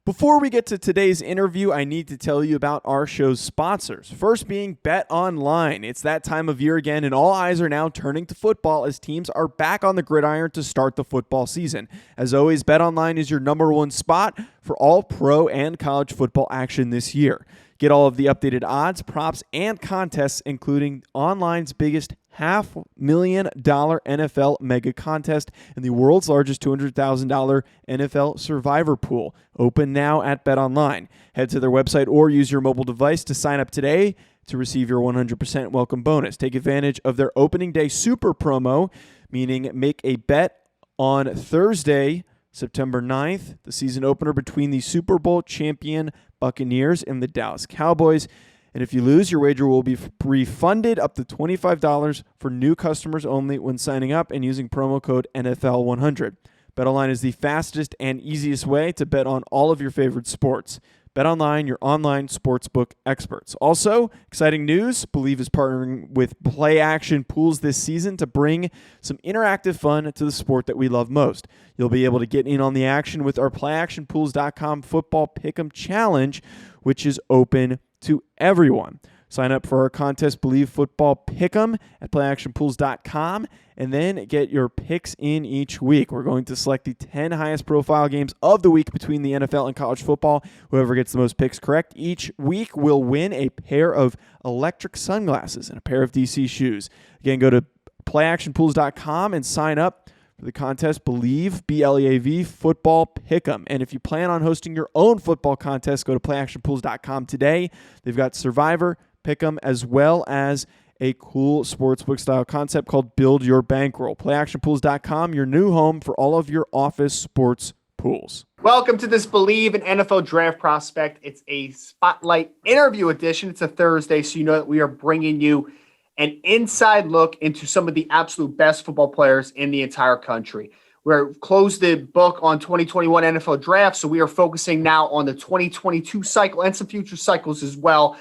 Before we get to today's interview, I need to tell you about our show's sponsors. First being Bet Online. It's that time of year again, and all eyes are now turning to football as teams are back on the gridiron to start the football season. As always, Bet Online is your number one spot for all pro and college football action this year. Get all of the updated odds, props, and contests, including online's biggest $500,000 NFL mega contest and the world's largest $200,000 NFL survivor pool. Open now at BetOnline. Head to their website or use your mobile device to sign up today to receive your 100% welcome bonus. Take advantage of their opening day super promo, meaning make a bet on Thursday, September 9th, the season opener between the Super Bowl champion Buccaneers and the Dallas Cowboys. And if you lose, your wager will be refunded up to $25 for new customers only when signing up and using promo code NFL100. BetOnline is the fastest and easiest way to bet on all of your favorite sports. BetOnline, your online sportsbook experts. Also, exciting news, Believe is partnering with Play Action Pools this season to bring some interactive fun to the sport that we love most. You'll be able to get in on the action with our PlayActionPools.com Football Pick'em Challenge, which is open to everyone. Sign up for our contest, Believe Football Pick'em, at PlayActionPools.com, and then get your picks in each week. We're going to select the 10 highest profile games of the week between the NFL and college football. Whoever gets the most picks correct each week will win a pair of electric sunglasses and a pair of DC shoes. Again, go to PlayActionPools.com and sign up for the contest, Believe, B-L-E-A-V, Football Pick'em. And if you plan on hosting your own football contest, go to PlayActionPools.com today. They've got Survivor, Pick'em, as well as a cool sportsbook-style concept called Build Your Bankroll. PlayActionPools.com, your new home for all of your office sports pools. Welcome to this Believe in NFL Draft Prospect. It's a spotlight interview edition. It's a Thursday, so you know that we are bringing you an inside look into some of the absolute best football players in the entire country. We're closed the book on 2021 NFL Draft, so we are focusing now on the 2022 cycle and some future cycles as well.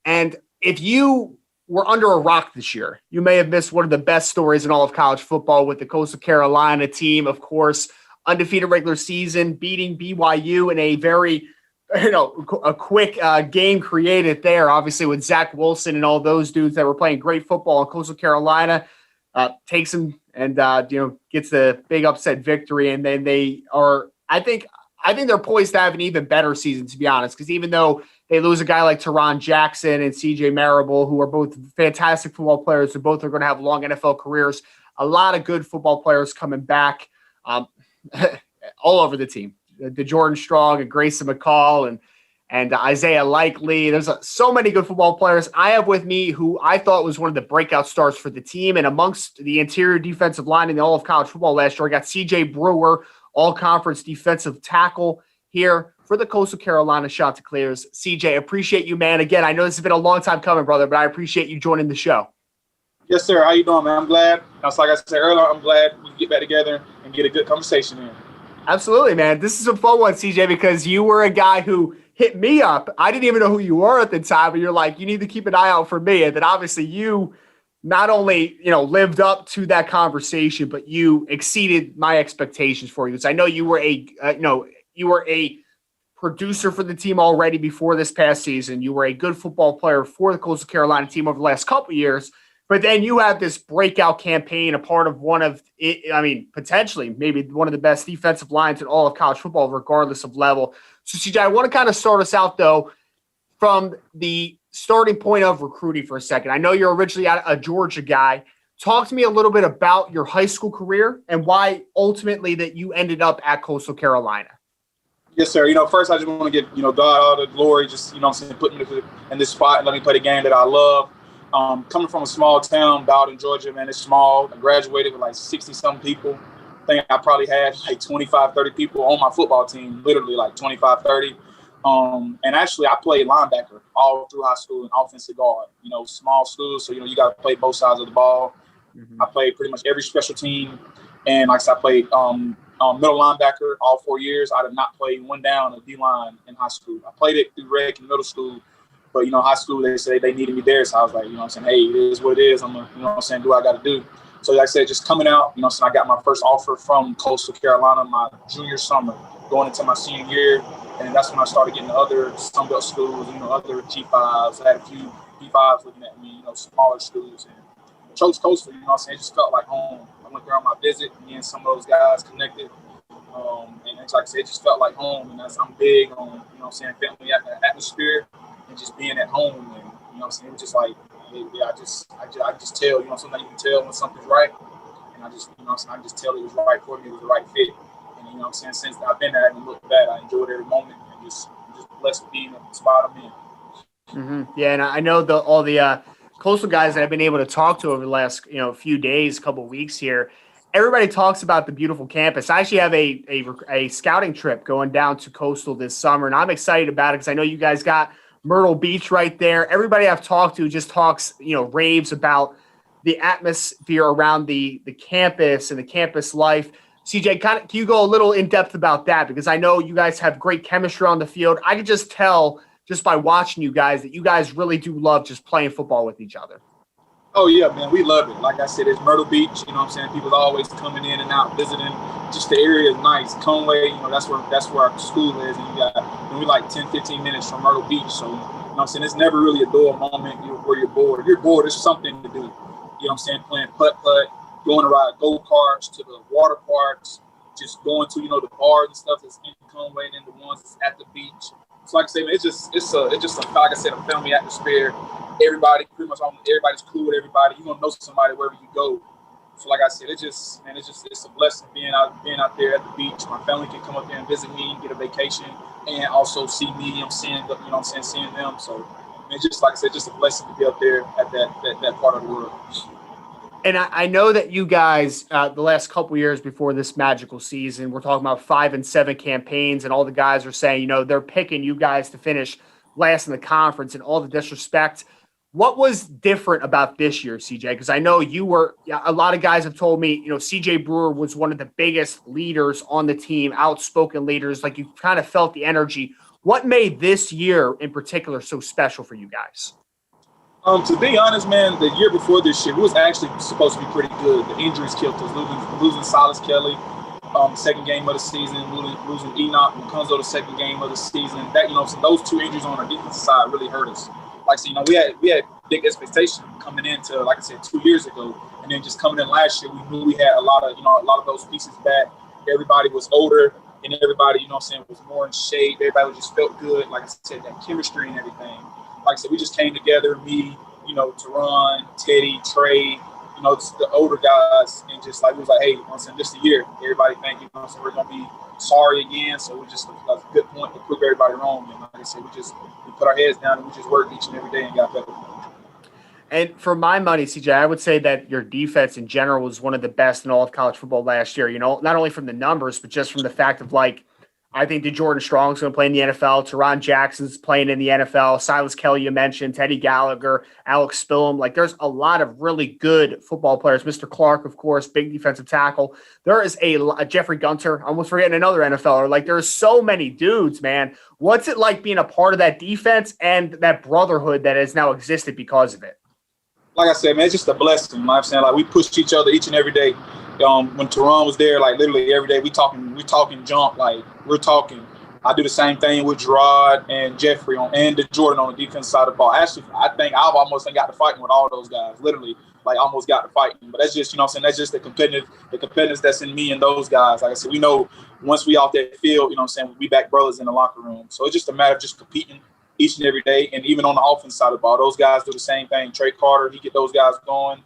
And if you were under a rock this year, you may have missed one of the best stories in all of college football with the Coastal Carolina team, of course, undefeated regular season, beating BYU in a very, a quick game created there, obviously with Zach Wilson and all those dudes that were playing great football in Coastal Carolina, takes them and, gets the big upset victory. And then they are, I think they're poised to have an even better season, to be honest, because even though they lose a guy like Teron Jackson and CJ Brewer, who are both fantastic football players, who both are going to have long NFL careers, a lot of good football players coming back all over the team. The Jordan Strong and Grayson McCall and Isaiah Likely. There's so many good football players. I have with me who I thought was one of the breakout stars for the team. And amongst the interior defensive line in all of college football last year, I got CJ Brewer, all-conference defensive tackle here for the Coastal Carolina Chanticleers. CJ, appreciate you, man. Again, I know this has been a long time coming, brother, but I appreciate you joining the show. Yes, sir. How you doing, man? I'm glad. Like I said earlier, I'm glad we can get back together and get a good conversation in. Absolutely, man. This is a fun one, CJ, because you were a guy who hit me up. I didn't even know who you were at the time, but you're like, you need to keep an eye out for me. And then obviously you not only, lived up to that conversation, but you exceeded my expectations for you. So I know you were a producer for the team already before this past season. You were a good football player for the Coastal Carolina team over the last couple of years. But then you have this breakout campaign, a part of potentially maybe one of the best defensive lines in all of college football, regardless of level. So, CJ, I want to kind of start us out, though, from the starting point of recruiting for a second. I know you're originally a Georgia guy. Talk to me a little bit about your high school career and why ultimately that you ended up at Coastal Carolina. Yes, sir. First I just want to give, God all the glory, just, put me in this spot and let me play the game that I love. Coming from a small town, Bowden, Georgia, man, it's small. I graduated with like 60-some people. I think I probably had like 25, 30 people on my football team, literally like 25, 30. And actually, I played linebacker all through high school and offensive guard. Small school, so, you got to play both sides of the ball. Mm-hmm. I played pretty much every special team. And like I said, I played middle linebacker all 4 years. I did not play one down or D-line in high school. I played it through rec in middle school. But, high school, they said they needed me there. So I was like, hey, it is what it is. I'm going to, do what I got to do. So like I said, just coming out, I got my first offer from Coastal Carolina my junior summer, going into my senior year. And that's when I started getting to other Sunbelt schools, other G5s. I had a few G5s looking at me, smaller schools. And chose Costal, it just felt like home. I went there on my visit, and me and some of those guys connected. And it's like I said, it just felt like home. And I'm big on, family atmosphere and just being at home. And, it was just like, I just tell, sometimes you can tell when something's right. And I just tell it was right for me, it was the right fit. And, since I've been there, I haven't looked back. I enjoyed every moment and just blessed with being at the spot I'm in. Mm-hmm. Yeah, and I know all the Coastal guys that I've been able to talk to over the last few days, couple of weeks here. Everybody talks about the beautiful campus. I actually have a scouting trip going down to Coastal this summer, and I'm excited about it because I know you guys got Myrtle Beach right there. Everybody I've talked to just talks, raves about the atmosphere around the campus and the campus life. CJ, can you go a little in depth about that? Because I know you guys have great chemistry on the field. I could just tell just by watching you guys that you guys really do love just playing football with each other. Oh, yeah, man, we love it. Like I said, it's Myrtle Beach, People always coming in and out, visiting. Just the area is nice. Conway, that's where our school is. And we like 10, 15 minutes from Myrtle Beach. So, it's never really a dull moment where you're bored. If you're bored, it's something to do. Playing putt-putt, going to ride go-karts to the water parks, just going to, the bars and stuff that's in Conway and then the ones that's at the beach. So like I say, man, it's just like I said, a family atmosphere. Everybody's cool with everybody. You're gonna know somebody wherever you go. So like I said, it's a blessing being out there at the beach. My family can come up there and visit me, get a vacation, and also see me. I'm seeing them. So it's just like I said, just a blessing to be up there at that part of the world. And I know that you guys, the last couple years before this magical season, we're talking about 5 and 7 campaigns, and all the guys are saying, they're picking you guys to finish last in the conference, and all the disrespect. What was different about this year, CJ? Because I know a lot of guys have told me, CJ Brewer was one of the biggest leaders on the team, outspoken leaders, like you kind of felt the energy. What made this year in particular so special for you guys? To be honest, man, the year before this year, it was actually supposed to be pretty good. The injuries killed us, losing Silas Kelly, second game of the season, losing Enoch McCall the second game of the season. That, so those two injuries on our defensive side really hurt us. Like, so, we had big expectations coming into, like I said, 2 years ago, and then just coming in last year, we knew we had a lot of those pieces back. Everybody was older, and everybody, was more in shape. Everybody just felt good. Like I said, that chemistry and everything. Like I said, we just came together, me, Teron, Teddy, Trey, just the older guys, and just like, it was like, hey, this is the year. Everybody thank you. We're going to be sorry again. So we just, a good point to prove everybody wrong. And like I said, we put our heads down and we just worked each and every day and got better. And for my money, CJ, I would say that your defense in general was one of the best in all of college football last year, not only from the numbers, but just from the fact of I think DeJordan Strong's going to play in the NFL. Teron Jackson's playing in the NFL. Silas Kelly, you mentioned. Teddy Gallagher, Alex Spillum. There's a lot of really good football players. Mr. Clark, of course, big defensive tackle. There is a Jeffrey Gunter. Almost forgetting another NFLer. There's so many dudes, man. What's it like being a part of that defense and that brotherhood that has now existed because of it? Like I said, man, it's just a blessing. I'm saying, we pushed each other each and every day. When Teron was there, literally every day, we talking jump, we're talking. I do the same thing with Gerard and Jeffrey and DeJordan on the defense side of the ball. Actually, I think I've almost got to fighting with all those guys. Literally, almost got to fighting. But that's just, that's just the competitiveness that's in me and those guys. Like I said, we know once we out that field, we back brothers in the locker room. So it's just a matter of just competing each and every day. And even on the offense side of the ball, those guys do the same thing. Trey Carter, he get those guys going.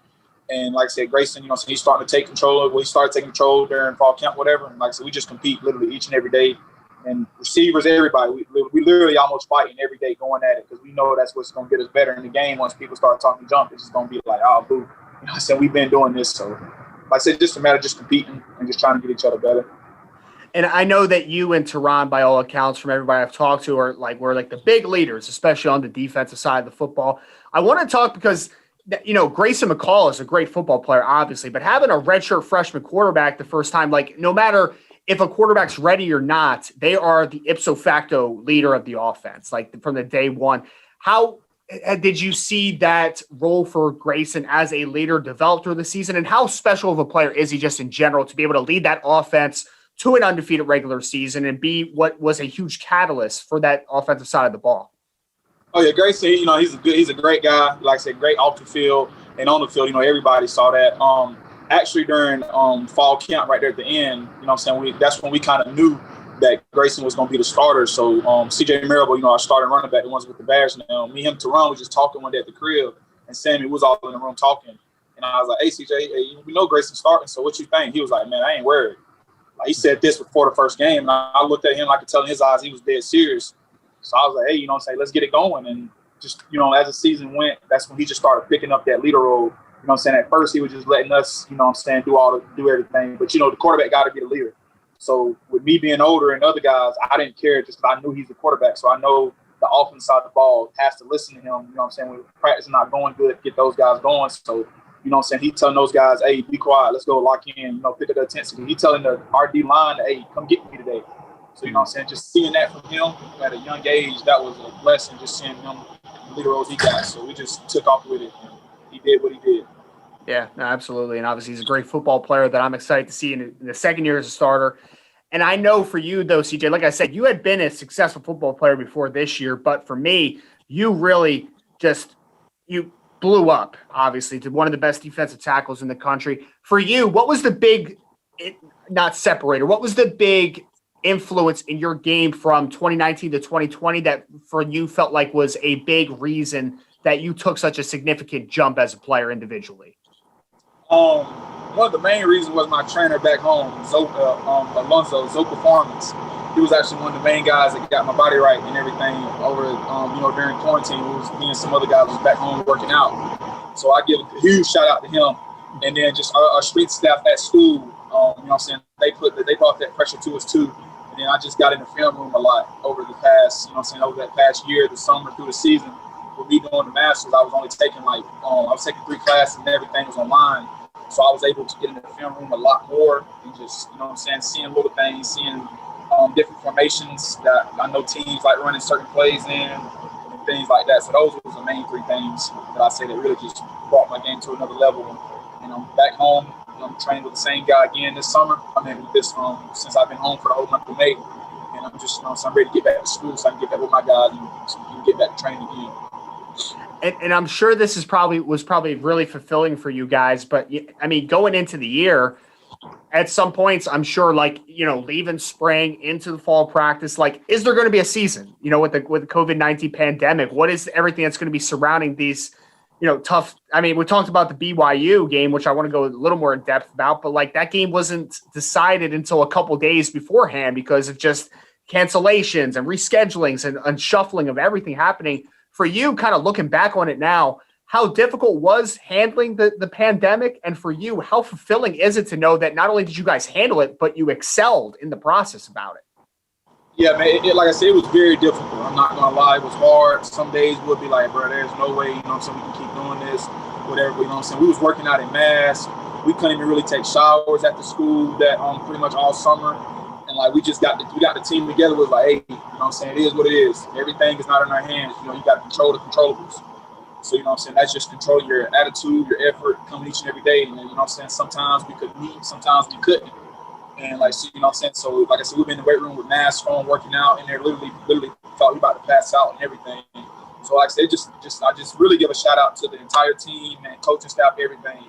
And like I said, Grayson, he's starting to take control. He started taking control during fall camp, whatever. And like I said, we just compete literally each and every day. And receivers, everybody, we literally almost fighting every day going at it because we know that's what's going to get us better in the game. Once people start talking jump, it's just going to be like, oh, boo. I said, we've been doing this. So, like I said, just a matter of just competing and just trying to get each other better. And I know that you and Teron, by all accounts, from everybody I've talked to, are we're the big leaders, especially on the defensive side of the football. I want to talk because – Grayson McCall is a great football player, obviously, but having a redshirt freshman quarterback the first time, no matter if a quarterback's ready or not, they are the ipso facto leader of the offense, from the day one. How did you see that role for Grayson as a leader develop through the season, and how special of a player is he just in general to be able to lead that offense to an undefeated regular season and be what was a huge catalyst for that offensive side of the ball. Oh yeah, Grayson, he's a great guy. Like I said, great off the field and on the field. Everybody saw that. Actually during fall camp right there at the end, that's when we kind of knew that Grayson was going to be the starter. So CJ Brewer, our starting running back, the ones with the badge now, me, him, Teron was just talking one day at the crib, and Sammy was all in the room talking. And I was like, hey, CJ, we know Grayson's starting, so what you think? He was like, man, I ain't worried. Like, he said this before the first game, and I looked at him, I could tell in his eyes he was dead serious. So I was like, hey, let's get it going. And just, as the season went, that's when he just started picking up that leader role. At first he was just letting us, do everything. But, the quarterback got to be the leader. So with me being older and other guys, I didn't care just because I knew he's the quarterback. So I know the offense side of the ball has to listen to him. When practice is not going good, get those guys going. So, he telling those guys, hey, be quiet, let's go lock in, pick up the intensity. He telling the RD line, hey, come get me today. So, just seeing that from him at a young age, that was a blessing, just seeing him, the leader roles he got. So we just took off with it, and he did what he did. Yeah, no, absolutely. And obviously he's a great football player that I'm excited to see in the second year as a starter. And I know for you, though, CJ, like I said, you had been a successful football player before this year. But for me, you really you blew up, obviously, to one of the best defensive tackles in the country. For you, what was the big, not separator, what was the big influence in your game from 2019 to 2020 that for you felt like was a big reason that you took such a significant jump as a player individually? One of the main reasons was my trainer back home, Alonso, Zo Performance. He was actually one of the main guys that got my body right and everything over, during quarantine. Me and some other guys was back home working out. So I give a huge shout out to him. And then just our street staff at school, they brought that pressure to us too. And then I just got in the film room a lot over the past, over that past year, the summer through the season. With me doing the masters, I was only taking I was taking 3 classes and everything was online. So I was able to get in the film room a lot more and just, seeing little things, seeing different formations that I know teams like running certain plays in and things like that. So those were the main 3 things that I say that really just brought my game to another level. And back home, I'm training with the same guy again this summer. I mean, with this since I've been home for the whole month of May. And I'm just, so I'm ready to get back to school so I can get back with my guys and get back to training again. And I'm sure this was probably really fulfilling for you guys. But, I mean, going into the year, at some points, I'm sure, leaving spring into the fall practice, is there going to be a season, with the COVID-19 pandemic? What is everything that's going to be surrounding these, tough – I mean, we talked about the BYU game, which I want to go a little more in depth about. But, that game wasn't decided until a couple days beforehand because of just cancellations and reschedulings and shuffling of everything happening. For you, kind of looking back on it now, how difficult was handling the pandemic? And for you, how fulfilling is it to know that not only did you guys handle it, but you excelled in the process about it? Yeah, man, like I said, it was very difficult. I'm not going to lie. It was hard. Some days would be like, bro, there's no way, we can keep doing this, whatever, We was working out in masks. We couldn't even really take showers at the school that pretty much all summer. And we just got the team together. Was like, hey, it is what it is. Everything is not in our hands. You got to control the controllables. So, that's just controlling your attitude, your effort, coming each and every day. And, sometimes we could meet, sometimes we couldn't. And, so, like I said, we've been in the weight room with masks on, working out, and they're literally thought we about to pass out and everything. So, like I said, I just really give a shout out to the entire team and coaching staff, everything.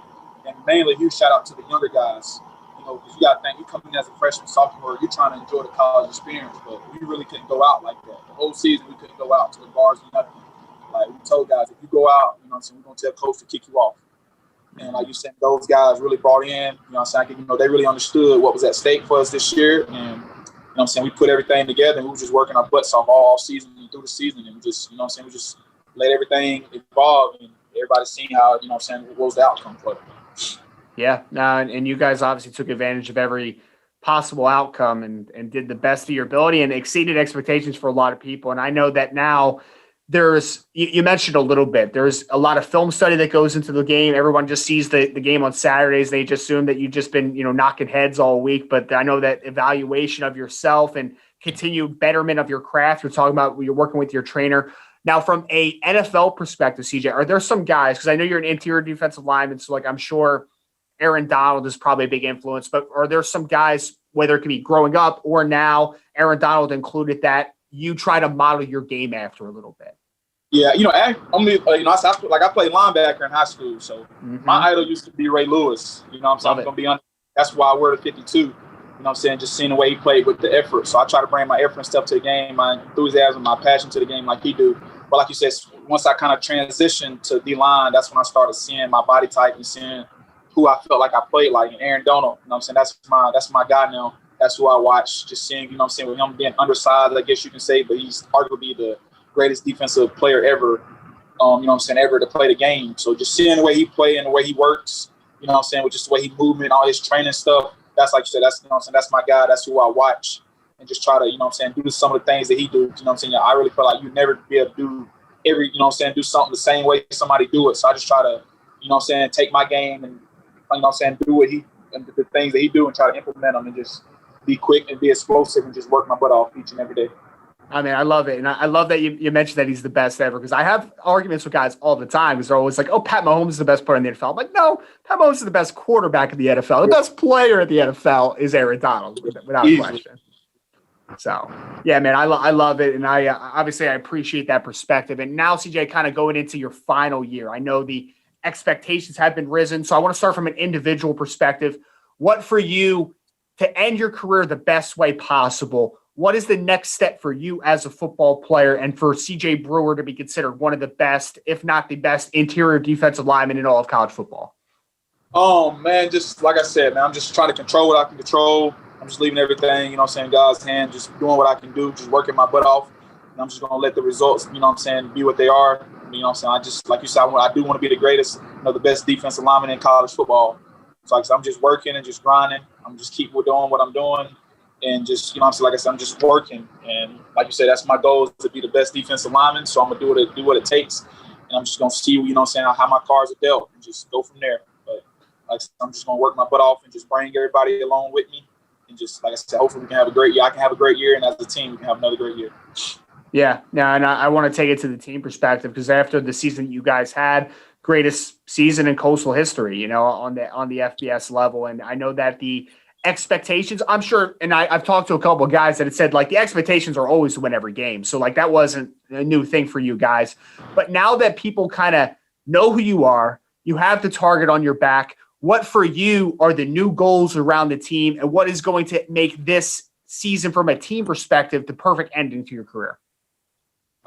And mainly a huge shout out to the younger guys. Because you got to think, you come in as a freshman, sophomore, you're trying to enjoy the college experience, but we really couldn't go out like that. The whole season, we couldn't go out to the bars or nothing. We told guys, if you go out, we're going to tell coach to kick you off. And like you said, those guys really brought in, they really understood what was at stake for us this year. And, we put everything together and we were just working our butts off all season and through the season. And we just, we just let everything evolve and everybody seeing how, what was the outcome for it. Yeah, and you guys obviously took advantage of every possible outcome and did the best of your ability and exceeded expectations for a lot of people. And I know that now you mentioned a little bit, there's a lot of film study that goes into the game. Everyone just sees the game on Saturdays. They just assume that you've just been, knocking heads all week. But I know that evaluation of yourself and continued betterment of your craft, you're talking about you're working with your trainer. Now, from a NFL perspective, CJ, are there some guys, because I know you're an interior defensive lineman, so I'm sure Aaron Donald is probably a big influence, but are there some guys, whether it could be growing up or now, Aaron Donald included, that you try to model your game after a little bit? Yeah, I played linebacker in high school, so my idol used to be Ray Lewis. You know what I'm saying? I'm going to be honest. That's why I wear the 52. You know what I'm saying? Just seeing the way he played with the effort. So I try to bring my effort and stuff to the game, my enthusiasm, my passion to the game like he do. But like you said, once I kind of transitioned to D-line, that's when I started seeing my body type and seeing who I felt like I played like. And Aaron Donald, you know what I'm saying? That's my guy now. That's who I watch. Just seeing, you know what I'm saying, with him being undersized, I guess you can say, but he's arguably the greatest defensive player ever, you know what I'm saying, ever to play the game. So just seeing the way he play and the way he works, you know what I'm saying, with just the way he moves and all his training stuff, that's like you said, that's, you know what I'm saying, that's my guy. That's who I watch and just try to, you know what I'm saying, do some of the things that he do. You know what I'm saying? I really feel like you never be able to do you know what I'm saying, do something the same way somebody do it. So I just try to, you know what I'm saying, take my game and, you know what I'm saying, do what the things that he do and try to implement them and just be quick and be explosive and just work my butt off each and every day. I mean, I love it. And I love that you mentioned that he's the best ever, because I have arguments with guys all the time because they're always like, oh, Pat Mahomes is the best player in the NFL. I'm like, no, Pat Mahomes is the best quarterback in the NFL. The best player in the NFL is Aaron Donald, without question. So, yeah, man, I love it. And I obviously I appreciate that perspective. And now, CJ, kind of going into your final year, I know the expectations have been risen. So I want to start from an individual perspective. What for you to end your career the best way possible? What is the next step for you as a football player and for CJ Brewer to be considered one of the best, if not the best, interior defensive lineman in all of college football? Oh, man, just like I said, man, I'm just trying to control what I can control. I'm just leaving everything, you know what I'm saying, God's hand, just doing what I can do, just working my butt off. And I'm just going to let the results, you know what I'm saying, be what they are. You know what I'm saying? I just, like you said, I do want to be the greatest, you know, the best defensive lineman in college football. So like I said, I'm just working and just grinding. I'm just keep doing what I'm doing. And just, you know what I'm saying, like I said, I'm just working. And like you said, that's my goal, is to be the best defensive lineman. So I'm going to do what it takes. And I'm just going to see, you know what I'm saying, how my cards are dealt and just go from there. But like I said, I'm just going to work my butt off and just bring everybody along with me. And just, like I said, hopefully we can have a great year. I can have a great year. And as a team, we can have another great year. Yeah. Now, and I want to take it to the team perspective, because after the season that you guys had, greatest season in Coastal history, you know, on the FBS level. And I know that the expectations, I'm sure, and I've talked to a couple of guys that had said, like, the expectations are always to win every game. So, like, that wasn't a new thing for you guys. But now that people kind of know who you are, you have the target on your back, what for you are the new goals around the team, and what is going to make this season from a team perspective the perfect ending to your career?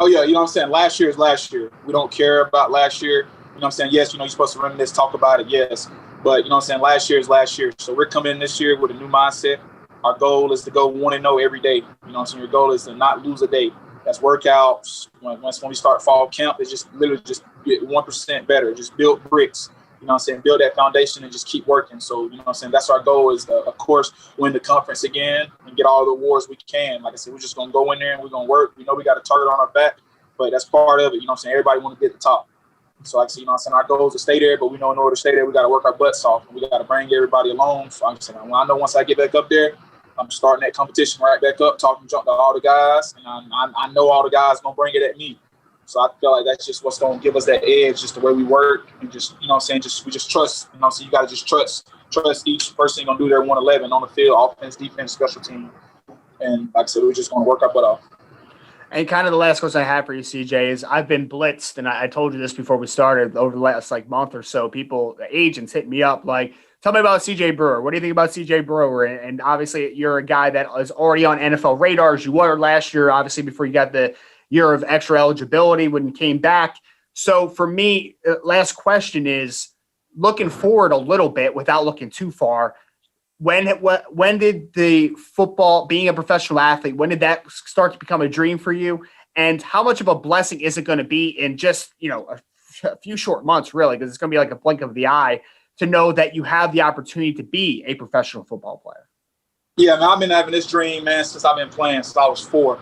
Oh, yeah, you know what I'm saying? Last year is last year. We don't care about last year. You know what I'm saying? Yes, you know, you're supposed to reminisce, talk about it, yes. But, you know what I'm saying, last year is last year. So we're coming in this year with a new mindset. Our goal is to go 1-0 every day. You know what I'm saying? Your goal is to not lose a day. That's workouts. When we start fall camp, it's just literally just get 1% better. Just build bricks. You know what I'm saying? Build that foundation and just keep working. So, you know what I'm saying? That's our goal, is to, of course, win the conference again and get all the awards we can. Like I said, we're just going to go in there and we're going to work. We know we got a target on our back, but that's part of it. You know what I'm saying? Everybody want to be at the top. So, like I said, you know what I'm saying, our goal is to stay there, but we know in order to stay there, we got to work our butts off, and we got to bring everybody along. So, I'm saying, I know once I get back up there, I'm starting that competition right back up, talking junk to all the guys, and I know all the guys going to bring it at me. So, I feel like that's just what's going to give us that edge, just the way we work, and just, you know what I'm saying, we just trust, you know what I'm saying, you got to just trust each person going to do their 111 on the field, offense, defense, special team. And like I said, we're just going to work our butt off. And kind of the last question I have for you, CJ, is I've been blitzed, and I told you this before we started, over the last month or so. Agents hit me up like, tell me about CJ Brewer. What do you think about CJ Brewer? And obviously, you're a guy that is already on NFL radars. You were last year, obviously, before you got the year of extra eligibility when you came back. So for me, last question is, looking forward a little bit without looking too far, when did the football, being a professional athlete, when did that start to become a dream for you? And how much of a blessing is it going to be in just, you know, a few short months, really, because it's going to be like a blink of the eye, to know that you have the opportunity to be a professional football player? Yeah, man, I've been having this dream, man, since I've been playing, since I was 4.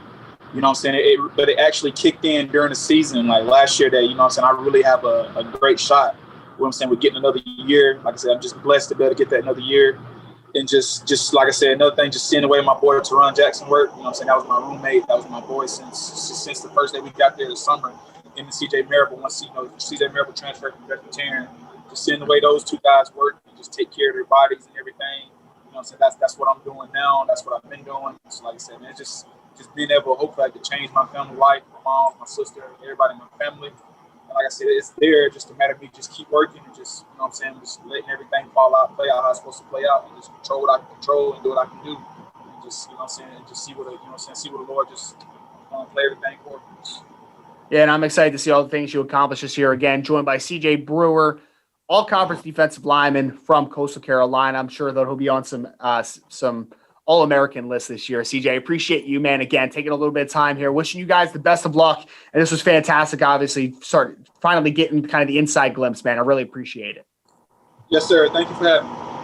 You know what I'm saying? But it actually kicked in during the season, like last year, that, you know what I'm saying, I really have a great shot. You know what I'm saying? We're getting another year. Like I said, I'm just blessed to be able to get that another year. And just like I said, another thing, just seeing the way my boy Teron Jackson worked. You know what I'm saying? That was my roommate. That was my boy since the first day we got there this summer. And CJ Marable, once, you know, CJ Marable transferred from Presbyterian, just seeing the way those two guys work and just take care of their bodies and everything. You know what what I'm saying? That's what I'm doing now. That's what I've been doing. So like I said, man, it's just being able, hopefully, I can change my family life, my mom, my sister, everybody in my family. And like I said, it's there. Just a matter of me just keep working and just, you know what I'm saying, just letting everything fall out, play out how it's supposed to play out, and just control what I can control and do what I can do. And just, you know what I'm saying, and just see what the Lord just play everything for me. Yeah, and I'm excited to see all the things you accomplish this year. Again, joined by CJ Brewer, all-conference defensive lineman from Coastal Carolina. I'm sure that he'll be on some All-American lists this year. CJ, appreciate you, man. Again, taking a little bit of time here. Wishing you guys the best of luck. And this was fantastic, obviously, finally getting kind of the inside glimpse, man. I really appreciate it. Yes, sir. Thank you for having me.